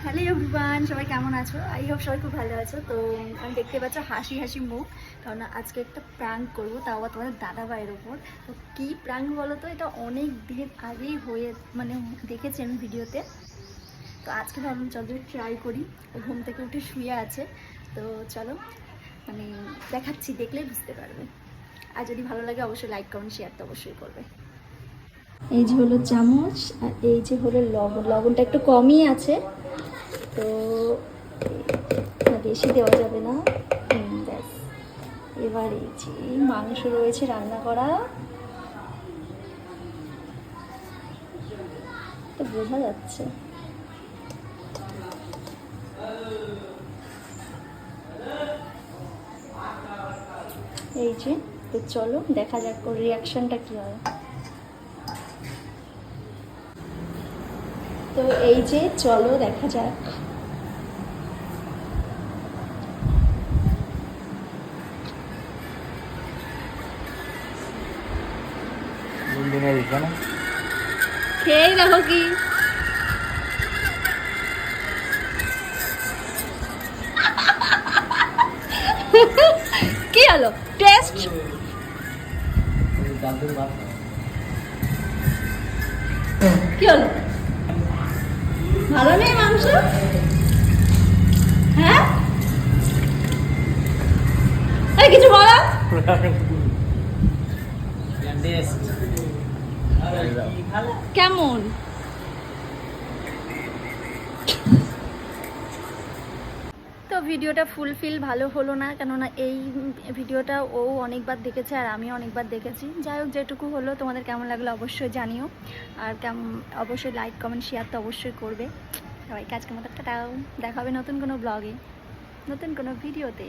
Hello everyone, সবাই কেমন আছো? আই হোপ সবাই খুব ভালো আছো। তো আমি দেখতে পাচ্ছ হাসি হাসি মুখ, কারণ আজকে একটা প্র্যাঙ্ক করবো, তাও আবার তোমাদের দাদা ভাইয়ের ওপর। তো কী প্র্যাঙ্ক বলো তো, এটা অনেক দিন আগেই হয়ে দেখেছি আমি ভিডিওতে। তো আজকে ভাবলাম চলো ট্রাই করি। ও ঘুম থেকে উঠে শুয়ে আছে, তো চলো দেখাচ্ছি, দেখলেই বুঝতে পারবে। আর যদি ভালো লাগে অবশ্যই লাইক কমেন্ট শেয়ার তো অবশ্যই করবে। এই যে হলো চামচ, আর এই যে হলো লবণ। লবণটা একটু কমই আছে, তো বেশি দেওয়া যাবে না। ব্যাস, এবার এই যে মাংস রয়েছে রান্না করা, তো বোঝা যাচ্ছে। এই যে, তো চলো দেখা যাক ওর রিয়াকশনটা কি হয়। তো এই যে চলো দেখা যাক। খেয়েই দেখো কি কি হলো টেস্ট। কি হলো, ভালো নেই মাংস? হ্যাঁ, কিছু বলো। কেমন? তো ভিডিওটা ফুলফিল ভালো হলো না, কেননা এই ভিডিওটা ও অনেকবার দেখেছে আর আমি অনেকবার দেখেছি। যাই হোক, যেটুকু হলো তোমাদের কেমন লাগলো অবশ্যই জানিও। আর অবশ্যই লাইক কমেন্ট শেয়ার তো অবশ্যই করবে। সবাইকে আজকের মতো টাটাও, দেখা হবে নতুন কোনো ব্লগে, নতুন কোনো ভিডিওতে।